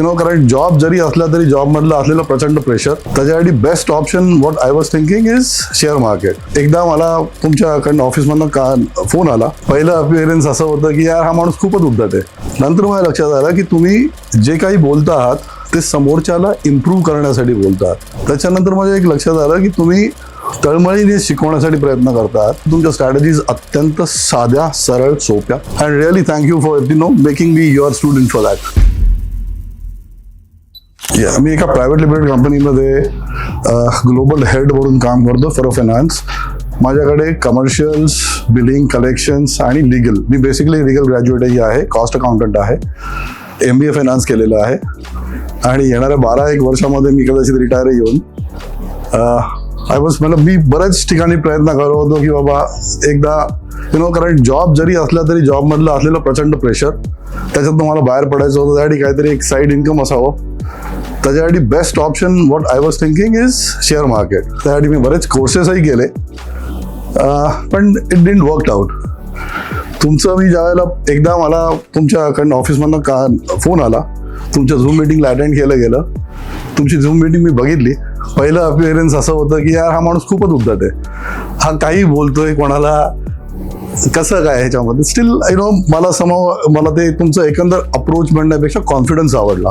कारण जॉब जरी असला तरी जॉब मधलं असलेलं प्रचंड प्रेशर, त्याच्यासाठी best option what I was thinking is share market. एकदा मला तुमच्याकडनं ऑफिसमधनं फोन आला. पहिलं अपिअरन्स असं होतं की यार हा माणूस खूपच उद्धट आहे. नंतर मला लक्षात आलं की तुम्ही जे काही बोलता आहात ते समोरच्याला इम्प्रूव्ह करण्यासाठी बोलतात. त्याच्यानंतर माझ्या एक लक्षात आलं की तुम्ही तळमळीने शिकवण्यासाठी प्रयत्न करतात. तुमच्या स्ट्रॅटेजीज अत्यंत साध्या, सरळ, सोप्या. And really thank you for making me your student for that. मी एका प्रायव्हेट लिमिटेड कंपनीमध्ये ग्लोबल हेड म्हणून काम करतो फॉर फायनान्स. माझ्याकडे कमर्शियल्स, बिलिंग, कलेक्शन्स आणि लिगल. मी बेसिकली लिगल ग्रॅज्युएटही आहे, कॉस्ट अकाउंटंट आहे, MBA फायनान्स केलेलं आहे आणि येणाऱ्या 12-1 वर्षामध्ये मी कदाचित रिटायरही होऊन मी बऱ्याच ठिकाणी प्रयत्न करत होतो की बाबा एकदा कारण जॉब जरी असला तरी जॉब मधलं असलेलं प्रचंड प्रेशर, त्याच्यातनं मला बाहेर पडायचं होतं. त्यासाठी काहीतरी एक साईड इन्कम असावं. त्याच्यासाठी best option what I was thinking is share market. त्यासाठी मी बरेच कोर्सेसही केले, पण इट डिडंट वर्क आउट. तुमचं मी ज्यावेळेला एकदा मला तुमच्याकडनं ऑफिसमधनं फोन आला, तुमच्या झूम मिटिंगला अटेंड केलं गेलं. तुमची झूम मिटिंग मी बघितली. पहिलं अपिअरन्स असं होतं की यार हा माणूस खूपच उद्धट आहे, हा काही बोलतोय, कोणाला कसं काय ह्याच्यामध्ये. स्टील मला ते तुमचं एकंदर अप्रोच म्हणण्यापेक्षा कॉन्फिडन्स आवडला,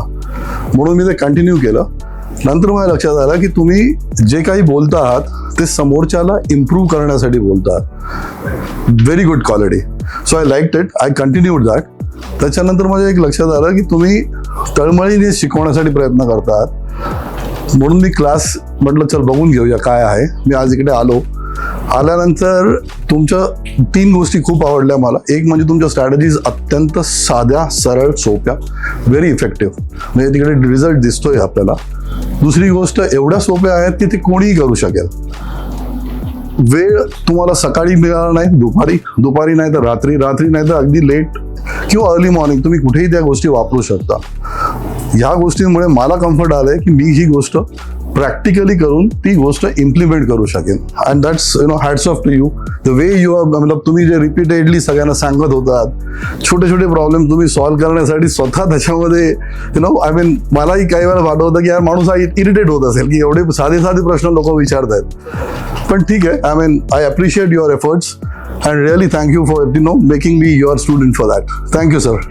म्हणून मी ते कंटिन्यू केलं. नंतर मला लक्षात आलं की तुम्ही जे काही बोलता आहात ते समोरच्याला इम्प्रूव्ह करण्यासाठी बोलतात. Very good quality. So I liked it. I continued that. त्याच्यानंतर माझ्या एक लक्षात आलं की तुम्ही तळमळीने शिकवण्यासाठी प्रयत्न करतात, म्हणून मी क्लास म्हटलं चल बघून घेऊया काय आहे. मी आज इकडे आल्यानंतर तुमच्या 3 गोष्टी खूप आवडल्या मला. एक म्हणजे तुमच्या स्ट्रॅटेजीज अत्यंत साध्या, सरळ, सोप्या, व्हेरी इफेक्टिव्ह, म्हणजे तिकडे रिझल्ट दिसतोय आपल्याला. दुसरी गोष्ट एवढ्या सोप्या आहेत की ते कोणीही करू शकेल. वेळ तुम्हाला सकाळी मिळाला नाही, दुपारी नाही तर रात्री नाही तर अगदी लेट किंवा अर्ली मॉर्निंग, तुम्ही कुठेही त्या गोष्टी वापरू शकता. ह्या गोष्टींमुळे मला कम्फर्ट आलंय की मी ही गोष्ट प्रॅक्टिकली करून ती गोष्ट इम्प्लिमेंट करू शकेन. And that's hats off to you. The way you are तुम्ही जे रिपीटेडली सगळ्यांना सांगत होतात, छोटे छोटे प्रॉब्लेम तुम्ही सॉल्व्ह करण्यासाठी स्वतः त्याच्यामध्ये मलाही काही वेळा वाटत होतं की यार माणूस हा इरिटेट होत असेल की एवढे साधे प्रश्न लोक विचारतायत. पण ठीक आहे, I appreciate your efforts and really thank you for making me your student for that. Thank you sir.